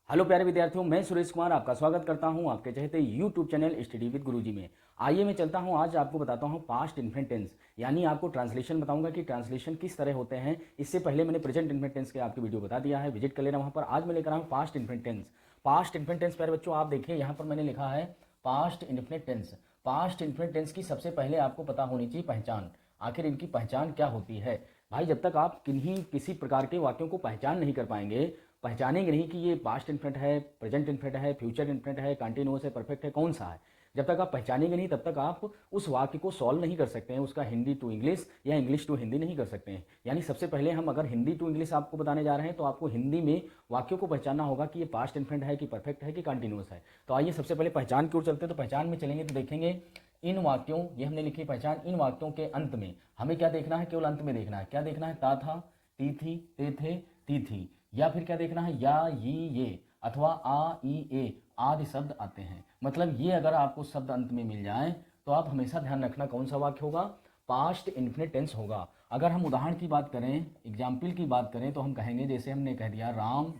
Hello प्यारे विद्यार्थियों, मैं सुरेश कुमार आपका स्वागत करता हूं आपके चहेते यूट्यूब चैनल स्टडी विद गुरुजी में। आइए मैं चलता हूं, आज आपको बताता हूं पास्ट इन्फिनिट टेंस, यानी आपको ट्रांसलेशन बताऊंगा कि ट्रांसलेशन किस तरह होते हैं। इससे पहले मैंने प्रेजेंट इन्फिनिट टेंस के आपकी वीडियो बता दिया है, विजिट कर लेना वहां पर। आज मैं लेकर आऊँ past infinite tense. Past infinite tense प्यारे बच्चों, आप देखिए यहाँ पर मैंने लिखा है past infinite tense. Past infinite tense की सबसे पहले आपको पता होनी चाहिए पहचान। आखिर इनकी पहचान क्या होती है भाई? जब तक आप किसी प्रकार के वाक्यों को पहचान नहीं कर पाएंगे, पहचानेंगे नहीं कि ये पास्ट इन्फिनिट है, प्रेजेंट इन्फिनिट है, फ्यूचर इन्फिनिट है, कंटिन्यूअस है, परफेक्ट है, कौन सा है, जब तक आप पहचानेंगे नहीं तब तक आप उस वाक्य को सॉल्व नहीं कर सकते हैं, उसका हिंदी टू इंग्लिश या इंग्लिश टू हिंदी नहीं कर सकते हैं। यानी सबसे पहले हम अगर हिंदी टू इंग्लिश आपको बताने जा रहे हैं तो आपको हिंदी में वाक्यों को पहचानना होगा कि ये पास्ट इन्फिनिट है कि परफेक्ट है कि कंटिन्यूअस है। तो आइए सबसे पहले पहचान की ओर चलते हैं। तो पहचान में चलेंगे तो देखेंगे इन वाक्यों, ये हमने लिखी पहचान, इन वाक्यों के अंत में हमें क्या देखना है? केवल अंत में देखना है। क्या देखना है? ता था, ती थी, ते थे, ती थी। या फिर क्या देखना है? या, ये अथवा आ, ई, ए आदि शब्द आते हैं। मतलब ये अगर आपको शब्द अंत में मिल जाए तो आप हमेशा ध्यान रखना कौन सा वाक्य होगा? पास्ट इन्फिनिट टेंस होगा। अगर हम उदाहरण की बात करें, एग्जाम्पल की बात करें, तो हम कहेंगे, जैसे हमने कह दिया राम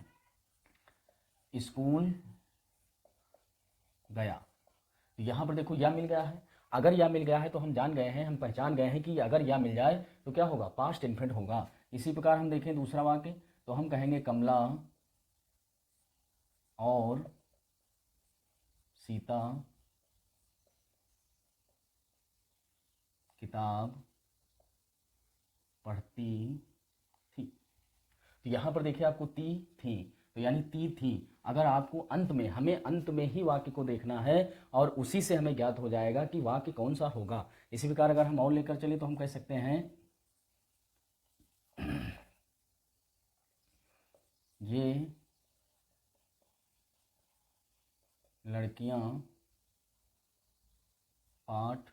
स्कूल गया, तो यहाँ पर देखो या मिल गया है। अगर या मिल गया है तो हम जान गए हैं, हम पहचान गए हैं कि अगर या मिल जाए तो क्या होगा? पास्ट इन्फिनिट होगा। इसी प्रकार हम देखें दूसरा वाक्य, तो हम कहेंगे कमला और सीता किताब पढ़ती थी। तो यहाँ पर देखिए आपको ती थी, तो यानी ती थी। अगर आपको अंत में, हमें अंत में ही वाक्य को देखना है और उसी से हमें ज्ञात हो जाएगा कि वाक्य कौन सा होगा। इसी प्रकार अगर हम और लेकर चले तो हम कह सकते हैं ये लड़कियां पाठ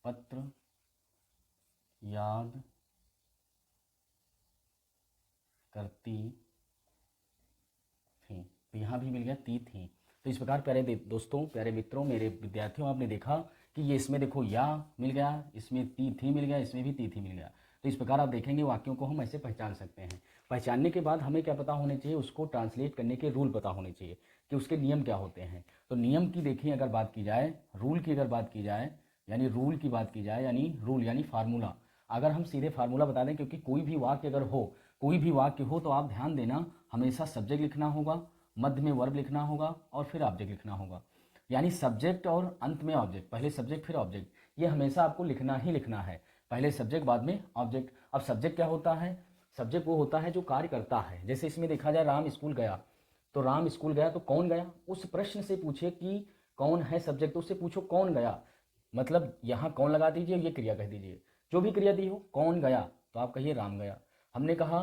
पत्र याद करती थी। तो यहाँ भी मिल गया ती थी। तो इस प्रकार प्यारे दोस्तों, प्यारे मित्रों, मेरे विद्यार्थियों, आपने देखा कि ये इसमें देखो या मिल गया, इसमें ती थी मिल गया, इसमें भी ती थी मिल गया। तो इस प्रकार आप देखेंगे वाक्यों को हम ऐसे पहचान सकते हैं। पहचानने के बाद हमें क्या पता होने चाहिए? उसको ट्रांसलेट करने के रूल पता होने चाहिए कि उसके नियम क्या होते हैं। तो नियम की देखिए अगर बात की जाए, रूल की अगर बात की जाए, यानी रूल की बात की जाए, यानी रूल यानी फार्मूला। अगर हम सीधे फार्मूला बता दें, क्योंकि कोई भी वाक्य अगर हो, कोई भी वाक्य हो, तो आप ध्यान देना, हमेशा सब्जेक्ट लिखना होगा, मध्य में वर्ब लिखना होगा और फिर ऑब्जेक्ट लिखना होगा। यानी सब्जेक्ट और अंत में ऑब्जेक्ट, पहले सब्जेक्ट फिर ऑब्जेक्ट, ये हमेशा आपको लिखना ही लिखना है। पहले सब्जेक्ट बाद में ऑब्जेक्ट। अब सब्जेक्ट क्या होता है? सब्जेक्ट वो होता है जो कार्य करता है। जैसे इसमें देखा जाए राम स्कूल गया, तो राम स्कूल गया तो कौन गया? उस प्रश्न से पूछे कि कौन है सब्जेक्ट, तो उससे पूछो कौन गया। मतलब यहाँ कौन लगा दीजिए, ये क्रिया कह दीजिए, जो भी क्रिया दी हो, कौन गया तो आप कहिए राम गया। हमने कहा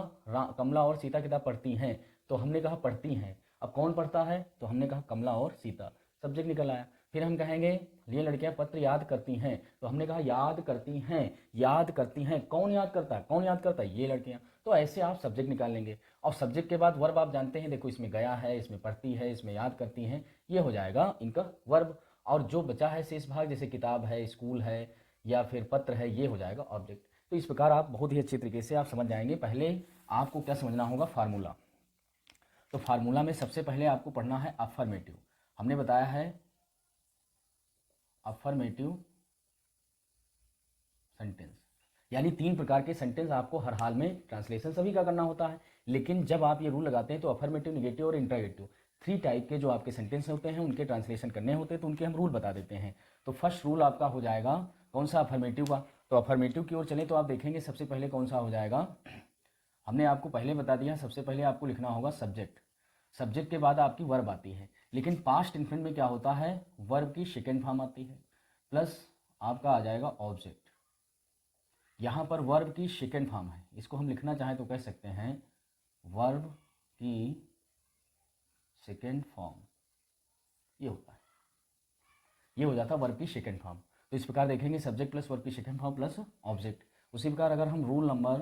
कमला और सीता किताब पढ़ती हैं, तो हमने कहा पढ़ती हैं। अब कौन पढ़ता है? तो हमने कहा कमला और सीता, सब्जेक्ट निकल आया। फिर हम कहेंगे ये लड़कियां पत्र याद करती हैं, तो हमने कहा याद करती हैं, याद करती हैं। कौन याद करता है? कौन याद करता है? ये लड़कियां। तो ऐसे आप सब्जेक्ट निकाल लेंगे। और सब्जेक्ट के बाद वर्ब आप जानते हैं, देखो इसमें गया है, इसमें पढ़ती है, इसमें याद करती हैं, ये हो जाएगा इनका वर्ब। और जो बचा है शेष भाग, जैसे किताब है, स्कूल है या फिर पत्र है, ये हो जाएगा ऑब्जेक्ट। तो इस प्रकार आप बहुत ही अच्छे तरीके से आप समझ जाएंगे। पहले आपको क्या समझना होगा? फार्मूला। तो फार्मूला में सबसे पहले आपको पढ़ना है अफर्मेटिव। हमने बताया है अफर्मेटिव सेंटेंस, यानी 3 प्रकार के सेंटेंस आपको हर हाल में ट्रांसलेशन सभी का करना होता है। लेकिन जब आप ये रूल लगाते हैं तो अफर्मेटिव, निगेटिव और इंटरोगेटिव, 3 टाइप के जो आपके सेंटेंस होते हैं उनके ट्रांसलेशन करने होते हैं, तो उनके हम रूल बता देते हैं। तो फर्स्ट रूल आपका हो जाएगा कौन सा? अफर्मेटिव का। तो अफर्मेटिव की ओर चलें तो आप देखेंगे सबसे पहले कौन सा हो जाएगा। हमने आपको पहले बता दिया, सबसे पहले आपको लिखना होगा सब्जेक्ट। सब्जेक्ट के बाद आपकी वर्ब आती है। लेकिन पास्ट इन्फिनिट में क्या होता है? वर्ब की सेकेंड फॉर्म आती है प्लस आपका आ जाएगा ऑब्जेक्ट। यहाँ पर वर्ब की सेकेंड फॉर्म है, इसको हम लिखना चाहें तो कह सकते हैं वर्ब की सेकेंड फॉर्म, ये होता है, ये हो जाता है वर्ब की सेकेंड फॉर्म। तो इस प्रकार देखेंगे सब्जेक्ट प्लस वर्ब की सेकेंड फॉर्म प्लस ऑब्जेक्ट। उसी प्रकार अगर हम रूल नंबर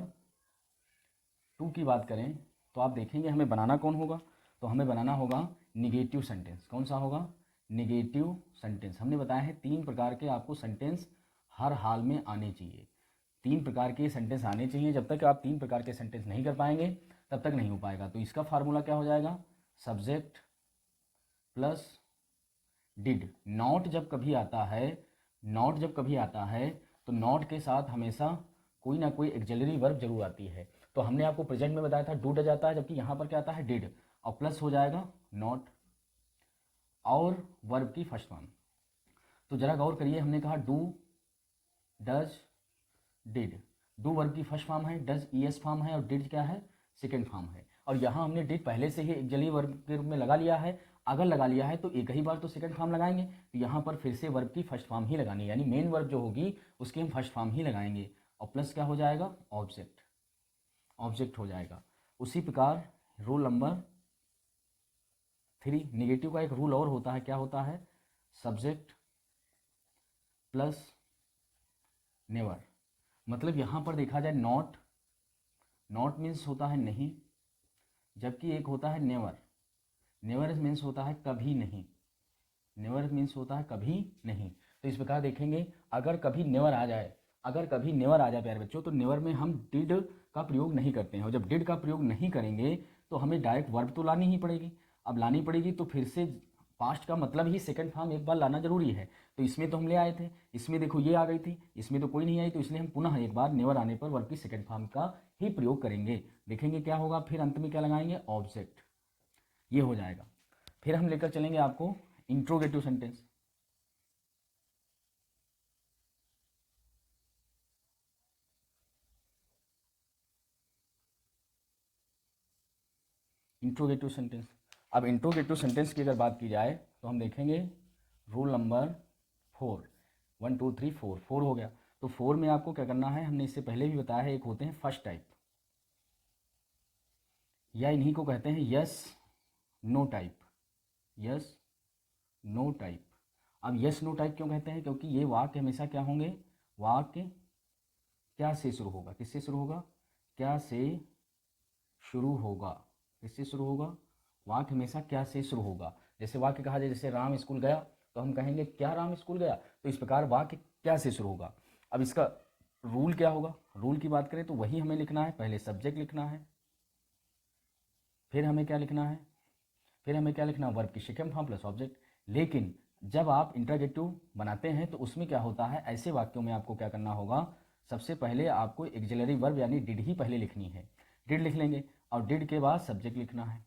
2 की बात करें तो आप देखेंगे हमें बनाना कौन होगा? तो हमें बनाना होगा निगेटिव सेंटेंस। कौन सा होगा? Negative sentence. हमने बताया है 3 प्रकार के आपको सेंटेंस हर हाल में आने चाहिए। 3 प्रकार के सेंटेंस आने चाहिए। जब तक आप 3 प्रकार के सेंटेंस नहीं कर पाएंगे तब तक नहीं हो पाएगा। तो इसका फार्मूला क्या हो जाएगा, सब्जेक्ट प्लस डिड। नॉट जब कभी आता है, नॉट जब कभी आता है तो नॉट के साथ हमेशा कोई ना कोई एक्सिलरी वर्ब जरूर आती है। तो हमने आपको प्रेजेंट में बताया था डू डज आता है, जबकि यहाँ पर क्या आता है, डिड, और प्लस हो जाएगा नॉट और वर्ब की फर्स्ट फॉर्म। तो जरा गौर करिए, हमने कहा do does did. Do verb की फर्स्ट फॉर्म है, डज ईएस फॉर्म है, और डिड क्या है, सेकेंड फॉर्म है। और यहाँ हमने डिड पहले से ही एक्सिलरी वर्ब के रूप में लगा लिया है। अगर लगा लिया है तो एक ही बार तो सेकंड फॉर्म लगाएंगे, तो यहाँ पर फिर से वर्ब की फर्स्ट फॉर्म ही लगानी है, यानी मेन वर्ब जो होगी उसकी हम फर्स्ट फॉर्म ही लगाएंगे, और प्लस क्या हो जाएगा, ऑब्जेक्ट, ऑब्जेक्ट हो जाएगा। उसी प्रकार रूल नंबर 3, नेगेटिव का एक रूल और होता है, क्या होता है, सब्जेक्ट प्लस नेवर। मतलब यहाँ पर देखा जाए नॉट, नॉट मीन्स होता है नहीं, जबकि एक होता है नेवर। नेवर मीन्स होता है कभी नहीं, नेवर मीन्स होता है कभी नहीं। तो इस प्रकार देखेंगे, अगर कभी नेवर आ जाए, अगर कभी नेवर आ जाए प्यारे बच्चों, तो नेवर में हम डिड का प्रयोग नहीं करते हैं, और जब डिड का प्रयोग नहीं करेंगे तो हमें डायरेक्ट वर्ब तो लानी ही पड़ेगी। अब लानी पड़ेगी तो फिर से पास्ट का मतलब ही सेकंड फॉर्म एक बार लाना जरूरी है। तो इसमें तो हम ले आए थे, इसमें देखो ये आ गई थी, इसमें तो कोई नहीं आई, तो इसलिए हम पुनः एक बार नेवर आने पर वर्ब की सेकंड फॉर्म का ही प्रयोग करेंगे। देखेंगे क्या होगा, फिर अंत में क्या लगाएंगे, ऑब्जेक्ट, ये हो जाएगा। फिर हम लेकर चलेंगे आपको इंट्रोगेटिव सेंटेंस। Interrogative sentence. अब इंट्रोगेटिव सेंटेंस की अगर बात की जाए तो हम देखेंगे रूल नंबर 4, 1 2 3 4, 4 हो गया। तो 4 में आपको क्या करना है, हमने इससे पहले भी बताया है, एक होते हैं फर्स्ट टाइप, या इन्हीं को कहते हैं yes no type, yes no type. अब यस नो टाइप क्यों कहते हैं, क्योंकि ये वाक्य हमेशा क्या होंगे, वाक्य क्या से शुरू होगा, किससे शुरू होगा, क्या से शुरू होगा, किससे शुरू होगा, वाक्य हमेशा क्या से शुरू होगा। जैसे वाक्य कहा जाए, जैसे राम स्कूल गया, तो हम कहेंगे क्या राम स्कूल गया, तो इस प्रकार वाक्य क्या से शुरू होगा। अब इसका रूल क्या होगा, रूल की बात करें तो वही हमें लिखना है, पहले सब्जेक्ट लिखना है, फिर हमें क्या लिखना है, फिर हमें क्या लिखना है, वर्ब की सेकंड फॉर्म प्लस ऑब्जेक्ट। लेकिन जब आप इंटरोगेटिव बनाते हैं तो उसमें क्या होता है, ऐसे वाक्यों में आपको क्या करना होगा, सबसे पहले आपको एक्सिलरी वर्ब यानी डिड ही पहले लिखनी है। डिड लिख लेंगे और डिड के बाद सब्जेक्ट लिखना है,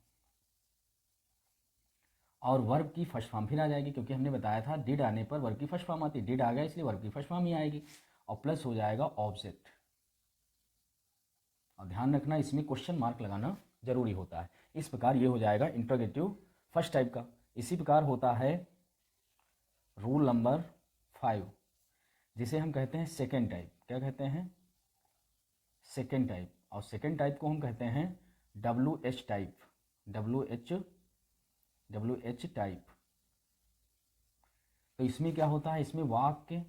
और वर्ब की फर्स्ट फॉर्म फिर आ जाएगी, क्योंकि हमने बताया था डिड आने पर वर्ब की फर्स्ट फॉर्म आती है, डिड आ गया इसलिए वर्ब की फर्स्ट फॉर्म ही आएगी, और प्लस हो जाएगा ऑब्जेक्ट। और ध्यान रखना, इसमें क्वेश्चन मार्क लगाना जरूरी होता है। इस प्रकार ये हो जाएगा इंट्रोगेटिव फर्स्ट टाइप का। इसी प्रकार होता है रूल नंबर 5, जिसे हम कहते हैं सेकेंड टाइप। क्या कहते हैं, सेकेंड टाइप। और सेकेंड टाइप को हम कहते हैं WH टाइप, WH टाइप। तो इसमें क्या होता है, इसमें वाक्य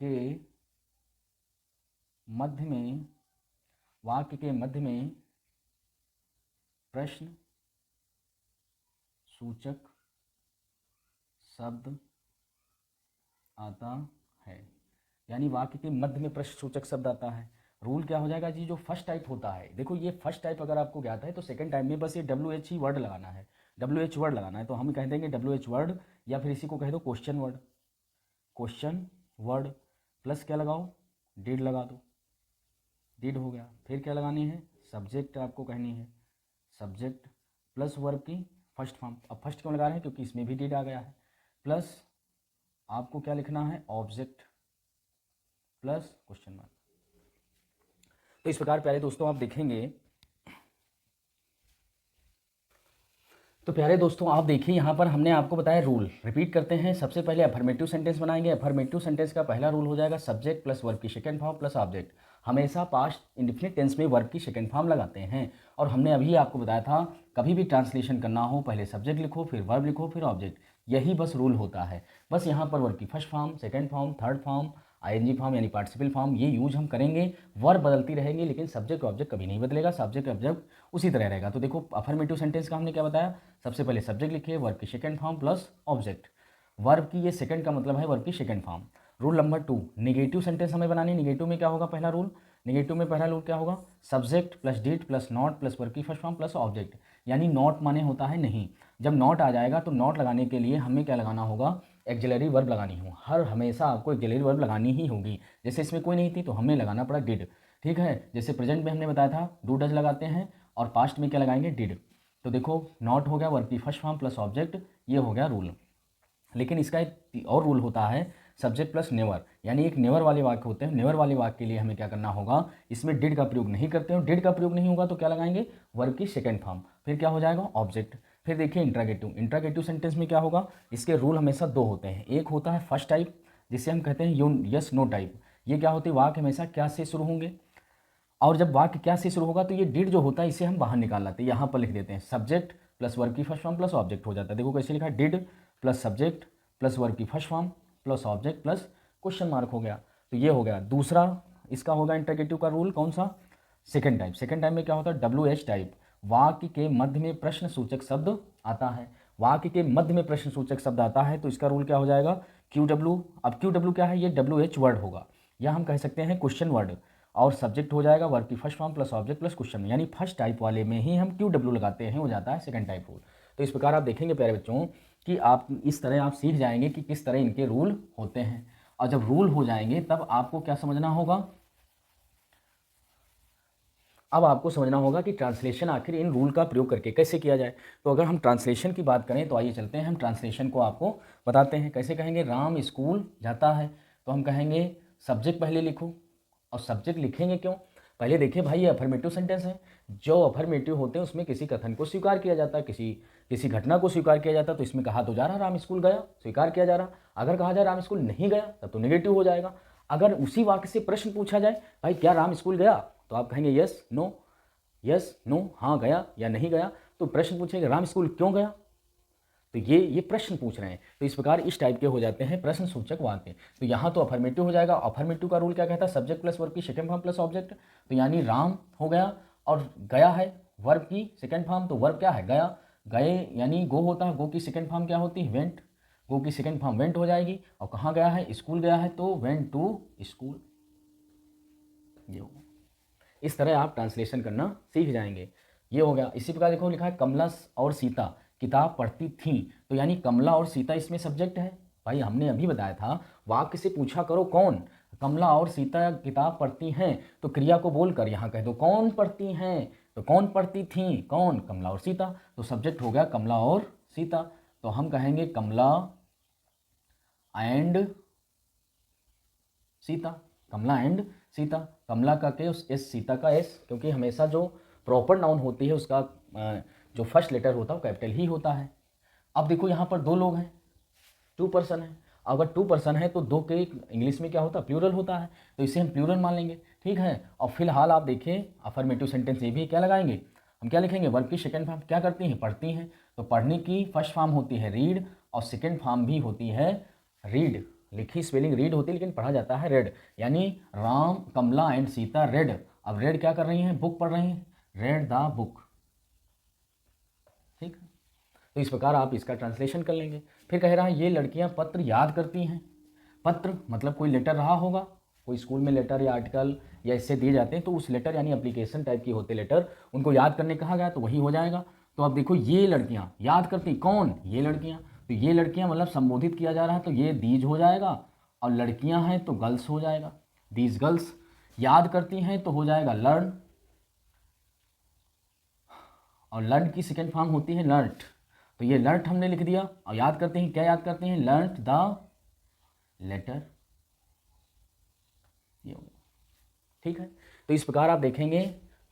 के मध्य में, वाक्य के मध्य में प्रश्न सूचक शब्द आता है, यानी वाक्य के मध्य में प्रश्न सूचक शब्द आता है। रूल क्या हो जाएगा जी, जो फर्स्ट टाइप होता है, देखो ये फर्स्ट टाइप अगर आपको ज्ञात है तो सेकंड टाइप में बस ये WH ही वर्ड लगाना है, WH वर्ड लगाना है। तो हम कह देंगे WH वर्ड, या फिर इसी को कह दो question word, question word plus क्या लगाओ, डिड लगा दो, डिड हो गया। फिर क्या लगानी है, सब्जेक्ट आपको कहनी है, सब्जेक्ट प्लस वर्ब की फर्स्ट फॉर्म। अब फर्स्ट क्यों लगा रहे हैं, क्योंकि इसमें भी डिड आ गया है, प्लस आपको क्या लिखना है, ऑब्जेक्ट प्लस क्वेश्चन मार्क। तो इस प्रकार प्यारे दोस्तों आप देखेंगे, तो प्यारे दोस्तों आप देखिए यहाँ पर हमने आपको बताया रूल, रिपीट करते हैं। सबसे पहले अफर्मेटिव सेंटेंस बनाएंगे। अफर्मेटिव सेंटेंस का पहला रूल हो जाएगा सब्जेक्ट प्लस वर्ब की सेकंड फॉर्म प्लस ऑब्जेक्ट। हमेशा पास्ट इंडेफिनिट टेंस में वर्ब की सेकंड फॉर्म लगाते हैं। और हमने अभी आपको बताया था, कभी भी ट्रांसलेशन करना हो पहले सब्जेक्ट लिखो, फिर वर्ब लिखो, फिर ऑब्जेक्ट, यही बस रूल होता है। बस यहाँ पर वर्ब की first form, second form, third form, ING form यानी पार्टिसिपल फॉर्म, ये यूज हम करेंगे। वर्ब बदलती रहेंगी लेकिन सब्जेक्ट ऑब्जेक्ट कभी नहीं बदलेगा, सब्जेक्ट ऑब्जेक्ट उसी तरह रहेगा। तो देखो अफर्मेटिव सेंटेंस का हमने क्या बताया, सबसे पहले सब्जेक्ट लिखिए, वर्ब की second form plus object. Verb की ये सेकंड का मतलब है वर्ब की second form. Rule number 2, negative sentence हमें बनानी। निगेटिव में क्या होगा पहला रूल? निगेटिव में पहला रूल क्या होगा? Subject plus did plus not plus verb की फर्स्ट फॉर्म प्लस ऑब्जेक्ट, यानी नॉट माने होता है नहीं। जब नॉट आ जाएगा तो नॉट लगाने के लिए हमें क्या लगाना होगा? एक्सिलरी वर्ब लगानी हो। हर हमेशा आपको एक्सिलरी वर्ब लगानी ही होगी। जैसे इसमें कोई नहीं थी तो हमें लगाना पड़ा डिड, ठीक है। जैसे प्रेजेंट में हमने बताया था डू डज लगाते हैं, और पास्ट में क्या लगाएंगे? डिड। तो देखो नॉट हो गया वर्ब की फर्स्ट फॉर्म प्लस ऑब्जेक्ट, ये हो गया रूल। लेकिन इसका एक और रूल होता है, सब्जेक्ट प्लस नेवर, यानी एक नेवर वाले वाक्य होते हैं। नेवर वाले वाक्य के लिए हमें क्या करना होगा? इसमें डिड का प्रयोग नहीं करते हो। डिड का प्रयोग नहीं होगा तो क्या लगाएंगे? वर्ब की सेकंड फॉर्म, फिर क्या हो जाएगा? ऑब्जेक्ट। फिर देखिए इंट्रागेटिव, इंट्रागेटिव सेंटेंस में क्या होगा? इसके रूल हमेशा दो होते हैं। एक होता है फर्स्ट टाइप, जिसे हम कहते हैं यस नो टाइप। ये क्या होती है? वाक्य हमेशा क्या से शुरू होंगे, और जब वाक्य क्या से शुरू होगा तो ये डिड जो होता है इसे हम बाहर निकाल लाते हैं, यहाँ पर लिख देते हैं सब्जेक्ट प्लस वर्ब की फर्स्ट फॉर्म प्लस ऑब्जेक्ट हो जाता है। देखो कैसे लिखा है? Did plus subject plus verb की first form plus object plus question mark हो गया। तो ये हो गया दूसरा। इसका होगा इंटरगेटिव का रूल कौन सा? Second type. सेकेंड टाइप में क्या होता है? WH type. वाक्य के मध्य में प्रश्न सूचक शब्द आता है। वाक्य के मध्य में प्रश्न सूचक शब्द आता है तो इसका रूल क्या हो जाएगा? QW। अब QW क्या है? ये WH वर्ड होगा, या हम कह सकते हैं क्वेश्चन वर्ड, और सब्जेक्ट हो जाएगा वर्ब की first form plus object plus question, यानी फर्स्ट टाइप वाले में ही हम QW लगाते हैं, हो जाता है सेकंड टाइप रूल। तो इस प्रकार आप देखेंगे प्यारे बच्चों कि आप इस तरह आप सीख जाएंगे कि किस तरह इनके रूल होते हैं। और जब रूल हो जाएंगे तब आपको क्या समझना होगा? अब आपको समझना होगा कि ट्रांसलेशन आखिर इन रूल का प्रयोग करके कैसे किया जाए। तो अगर हम ट्रांसलेशन की बात करें तो आइए चलते हैं, हम ट्रांसलेशन को आपको बताते हैं कैसे कहेंगे। राम स्कूल जाता है, तो हम कहेंगे सब्जेक्ट पहले लिखो। और सब्जेक्ट लिखेंगे क्यों? पहले देखिए भाई, ये अफर्मेटिव सेंटेंस है। जो अफर्मेटिव होते हैं उसमें किसी कथन को स्वीकार किया जाता है, किसी किसी घटना को स्वीकार किया जाता है। तो इसमें कहा तो जा रहा राम स्कूल गया, स्वीकार किया जा रहा। अगर कहा जाए राम स्कूल नहीं गया तब तो नेगेटिव हो जाएगा। अगर उसी वाक्य से प्रश्न पूछा जाए भाई क्या राम स्कूल गया, तो आप कहेंगे यस नो, यस नो, हाँ गया या नहीं गया। तो प्रश्न पूछेंगे राम स्कूल क्यों गया, तो ये प्रश्न पूछ रहे हैं। तो इस प्रकार इस टाइप के हो जाते हैं प्रश्न सूचक वाक्य। तो यहाँ तो अफर्मेटिव हो जाएगा। अफर्मेटिव का रूल क्या कहता है? सब्जेक्ट प्लस वर्ब की सेकंड फॉर्म प्लस ऑब्जेक्ट। तो यानी राम हो गया और गया है वर्ब की सेकंड फॉर्म, तो वर्ब क्या है? गया। गए यानी गो होता है, गो की सेकंड फॉर्म क्या होती है? वेंट। गो की सेकंड फॉर्म वेंट हो जाएगी। और कहाँ गया है? स्कूल गया है, तो वेंट टू स्कूल। ये होगा। इस तरह आप ट्रांसलेशन करना सीख जाएंगे। ये हो गया। इसी प्रकार देखो लिखा है कमला और सीता किताब पढ़ती थीं, तो यानी कमला और सीता इसमें सब्जेक्ट है। भाई हमने अभी बताया था वाक्य से पूछा करो कौन, कमला और सीता किताब पढ़ती हैं, तो क्रिया को बोलकर यहाँ कह दो कौन पढ़ती हैं। तो कौन पढ़ती थीं? कौन? कमला और सीता। तो सब्जेक्ट हो गया कमला और सीता। तो हम कहेंगे Kamla and Sita. Kamala and Sita. Kamla का के उस एस, सीता का एस, क्योंकि हमेशा जो प्रॉपर नाउन होती है उसका जो फर्स्ट लेटर होता है वो कैपिटल ही होता है। अब देखो यहाँ पर दो लोग हैं, टू पर्सन है। अगर टू पर्सन है तो दो के इंग्लिश में क्या होता है? प्लूरल होता है, तो इसे हम प्लूरल मान लेंगे, ठीक है। और फिलहाल आप देखिए अफर्मेटिव सेंटेंस ये भी क्या लगाएंगे? हम क्या लिखेंगे? वर्ब की सेकंड फॉर्म क्या करती हैं? पढ़ती हैं। तो पढ़ने की फर्स्ट फॉर्म होती है रीड, और सेकंड फॉर्म भी होती है रीड। लिखी स्पेलिंग रीड होती है लेकिन पढ़ा जाता है रेड, यानी राम कमला एंड सीता रेड। अब रेड क्या कर रही हैं? बुक पढ़ रही हैं, रेड द बुक, ठीक है। तो इस प्रकार आप इसका ट्रांसलेशन कर लेंगे। फिर कह रहा है ये लड़कियां पत्र याद करती हैं। पत्र मतलब कोई लेटर रहा होगा, कोई स्कूल में लेटर या आर्टिकल या इससे दिए जाते हैं, तो उस लेटर यानी एप्लीकेशन टाइप की होते लेटर, उनको याद करने कहा गया तो वही हो जाएगा। तो अब देखो ये लड़कियां याद करती, कौन? ये लड़कियां। तो ये लड़कियां मतलब संबोधित किया जा रहा है तो ये दीज हो जाएगा, और लड़कियां हैं तो गर्ल्स हो जाएगा, दीज गर्ल्स। याद करती हैं तो हो जाएगा लर्न, और लर्न की सेकेंड फॉर्म होती है लर्ट। तो ये लर्ट हमने लिख दिया। और याद करते हैं क्या? याद करते हैं लर्ट द लेटर। ये हो गया, ठीक है। तो इस प्रकार आप देखेंगे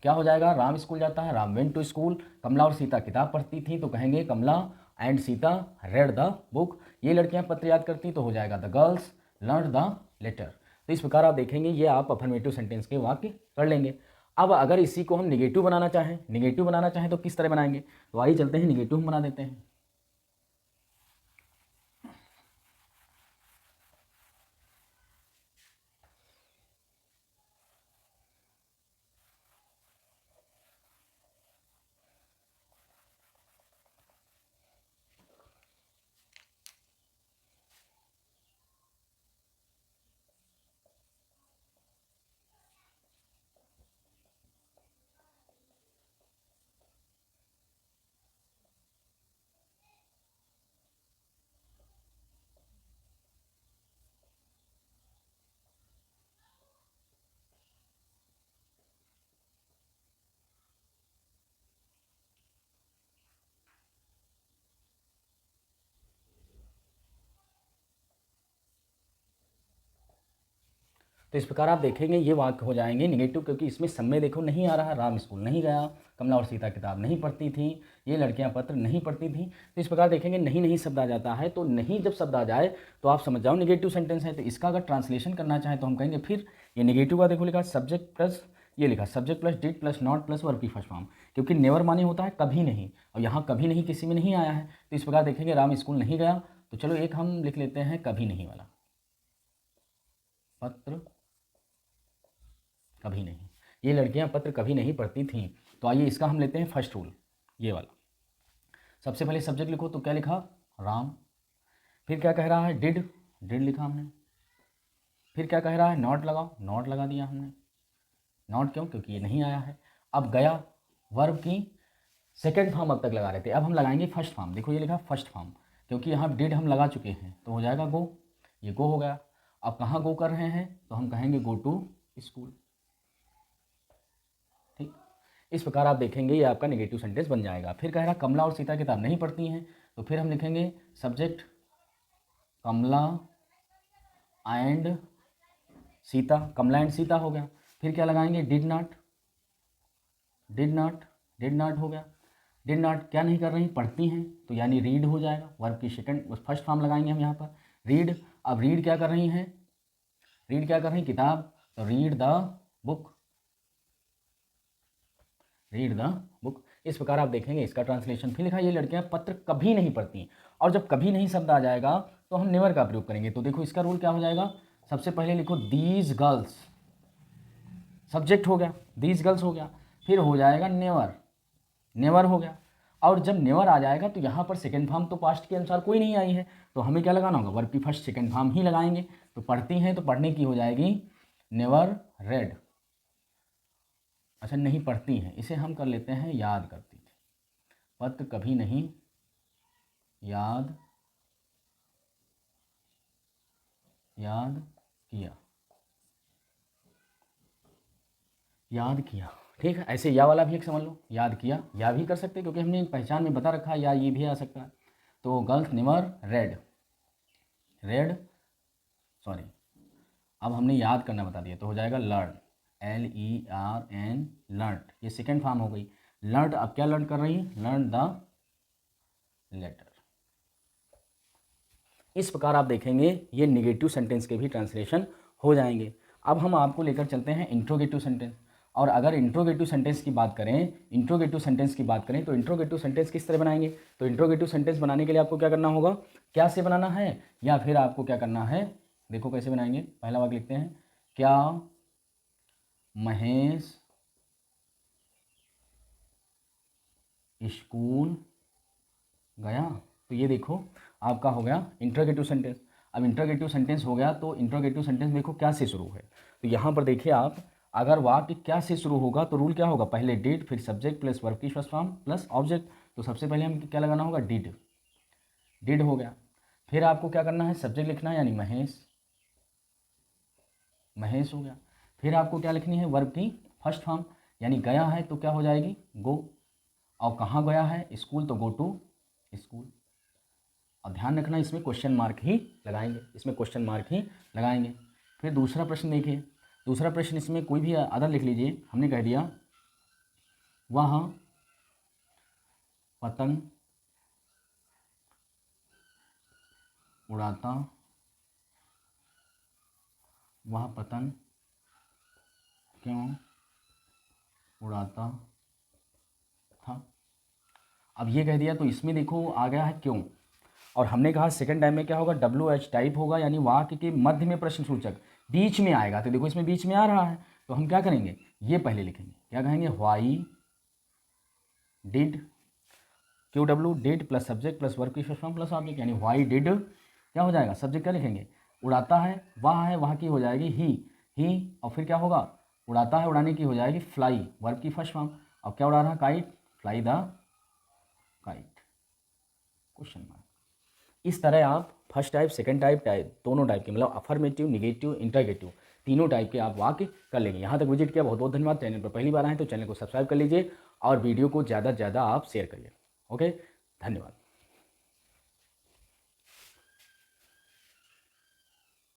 क्या हो जाएगा? राम स्कूल जाता है, Ram went to school. Kamla और सीता किताब पढ़ती थी, तो कहेंगे Kamla and Sita read the book. ये लड़कियां पत्र याद करती, तो हो जाएगा the girls learn the letter. तो इस प्रकार आप देखेंगे ये आप अफर्मेटिव सेंटेंस के वाक्य कर लेंगे। अब अगर इसी को हम निगेटिव बनाना चाहें, निगेटिव बनाना चाहें तो किस तरह बनाएंगे? तो आइए चलते हैं निगेटिव बना देते हैं। तो इस प्रकार आप देखेंगे ये वाक्य हो जाएंगे निगेटिव, क्योंकि इसमें समय देखो नहीं आ रहा, राम स्कूल नहीं गया, कमला और सीता किताब नहीं पढ़ती थी, ये लड़कियां पत्र नहीं पढ़ती थी। तो इस प्रकार देखेंगे नहीं नहीं शब्द आ जाता है, तो नहीं जब शब्द आ जाए तो आप समझ जाओ निगेटिव सेंटेंस है। तो इसका अगर ट्रांसलेशन करना चाहें तो हम कहेंगे फिर ये निगेटिव का देखो लिखा सब्जेक्ट प्लस, ये लिखा subject plus did plus not plus verb की फर्स्ट फॉर्म, क्योंकि नेवर माने होता है कभी नहीं, और यहाँ कभी नहीं किसी में नहीं आया है। तो इस प्रकार देखेंगे राम स्कूल नहीं गया, तो चलो एक हम लिख लेते हैं कभी नहीं वाला, पत्र कभी नहीं, ये लड़कियां पत्र कभी नहीं पढ़ती थीं। तो आइए इसका हम लेते हैं फर्स्ट रूल, ये वाला। सबसे पहले सब्जेक्ट लिखो, तो क्या लिखा राम, फिर क्या कह रहा है डिड, डिड लिखा हमने, फिर क्या कह रहा है नॉट लगाओ, नॉट लगा दिया हमने, नॉट क्यों, क्योंकि ये नहीं आया है। अब गया, वर्ब की सेकेंड फॉर्म अब तक लगा रहे थे, अब हम लगाएंगे फर्स्ट फॉर्म, देखो ये लिखा फर्स्ट फॉर्म, क्योंकि यहाँ डिड हम लगा चुके हैं तो हो जाएगा गो, ये गो हो गया। अब कहाँ गो कर रहे हैं, तो हम कहेंगे गो टू स्कूल। ठीक, इस प्रकार आप देखेंगे ये आपका नेगेटिव सेंटेंस बन जाएगा। फिर कह रहा कमला और सीता किताब नहीं पढ़ती हैं, तो फिर हम लिखेंगे subject Kamala and Sita, Kamala and Sita हो गया। फिर क्या लगाएंगे did not, did not, did not हो गया। डिड नॉट क्या नहीं कर रही, पढ़ती हैं, तो यानी रीड हो जाएगा, वर्ब की सेकंड फर्स्ट फॉर्म लगाएंगे हम यहाँ पर रीड। अब रीड क्या कर रही हैं, रीड क्या कर रही किताब, तो read the book, read the book. इस प्रकार आप देखेंगे इसका ट्रांसलेशन। फिर लिखा ये लड़कियां पत्र कभी नहीं पढ़ती, और जब कभी नहीं शब्द आ जाएगा तो हम नेवर का प्रयोग करेंगे। तो देखो इसका रूल क्या हो जाएगा, सबसे पहले लिखो दीज गर्ल्स, सब्जेक्ट हो गया, दीज गर्ल्स हो गया, फिर हो जाएगा नेवर, नेवर हो गया। और जब नेवर आ जाएगा तो यहाँ पर सेकंड फॉर्म तो पास्ट के अनुसार कोई नहीं आई है, तो हमें क्या लगाना होगा, वर्ब की फर्स्ट सेकंड फॉर्म ही लगाएंगे। तो पढ़ती हैं तो पढ़ने की हो जाएगी नेवर रेड, अच्छा नहीं पढ़ती हैं, इसे हम कर लेते हैं याद करती थी, पत्र कभी नहीं याद, याद किया, याद किया। ठीक है, ऐसे या वाला भी एक समझ लो, याद किया, या भी कर सकते क्योंकि हमने पहचान में बता रखा है, या ये भी आ सकता है। तो girls never red, red sorry, अब हमने याद करना बता दिया तो हो जाएगा लर्न, LERN लर्न, ये सेकेंड फॉर्म हो गई लर्न। अब क्या लर्न कर रही है, लर्न द लेटर। इस प्रकार आप देखेंगे ये निगेटिव सेंटेंस के भी ट्रांसलेशन हो जाएंगे। अब हम आपको लेकर चलते हैं इंट्रोगेटिव सेंटेंस। और अगर इंट्रोगेटिव सेंटेंस की बात करें, इंट्रोगेटिव सेंटेंस की बात करें तो इंट्रोगेटिव सेंटेंस किस तरह बनाएंगे, तो इंट्रोगेटिव सेंटेंस बनाने के लिए आपको क्या करना होगा, क्या से बनाना है, या फिर आपको क्या करना है, देखो कैसे बनाएंगे। पहला वाक्य लिखते हैं, क्या महेश स्कूल गया, तो ये देखो आपका हो गया इंट्रोगेटिव सेंटेंस। अब इंट्रोगेटिव सेंटेंस हो गया तो इंट्रोगेटिव सेंटेंस देखो क्या से शुरू है, तो यहाँ पर देखिए आप, अगर वाक्य क्या से शुरू होगा तो रूल क्या होगा, पहले डिड, फिर सब्जेक्ट प्लस वर्ब की फर्स्ट फॉर्म प्लस ऑब्जेक्ट। तो सबसे पहले हम क्या लगाना होगा, डिड, डिड हो गया। फिर आपको क्या करना है, सब्जेक्ट लिखना है यानी महेश, महेश हो गया। फिर आपको क्या लिखनी है, वर्ब की फर्स्ट फॉर्म, यानी गया है तो क्या हो जाएगी गो, और कहाँ गया है स्कूल, तो गो टू स्कूल। और ध्यान रखना इसमें क्वेश्चन मार्क ही लगाएंगे, इसमें क्वेश्चन मार्क ही लगाएंगे। फिर दूसरा प्रश्न देखिए, दूसरा प्रश्न इसमें कोई भी अदर लिख लीजिए। हमने कह दिया वह पतंग उड़ाता, वह पतंग क्यों उड़ाता था। अब ये कह दिया तो इसमें देखो आ गया है क्यों, और हमने कहा सेकंड टाइम में क्या होगा, WH टाइप होगा, यानी वाक्य के मध्य में प्रश्न सूचक बीच में आएगा। तो देखो इसमें बीच में आ रहा है, तो हम क्या करेंगे, ये पहले लिखेंगे, क्या कहेंगे, why did, QW did plus subject plus verb की फर्स्ट फॉर्म प्लस ऑब्जेक्ट, यानी व्हाई डिड क्या हो जाएगा, सब्जेक्ट क्या लिखेंगे, उड़ाता है, वह है, वहाँ की हो जाएगी ही, और फिर क्या होगा, उड़ाता है, उड़ाने की हो जाएगी फ्लाई, वर्ब की फर्स्ट फॉर्म। अब क्या उड़ा रहा, kite, fly the kite, question mark. इस तरह आप फर्स्ट टाइप सेकंड टाइप दोनों टाइप के, मतलब अफर्मेटिव निगेटिव इंटरगेटिव तीनों टाइप के आप वाक्य कर लेंगे। यहाँ तक विजिट किया बहुत बहुत धन्यवाद। चैनल पर पहली बार आए तो चैनल को सब्सक्राइब कर लीजिए और वीडियो को ज़्यादा से ज़्यादा आप शेयर करिए। ओके, धन्यवाद।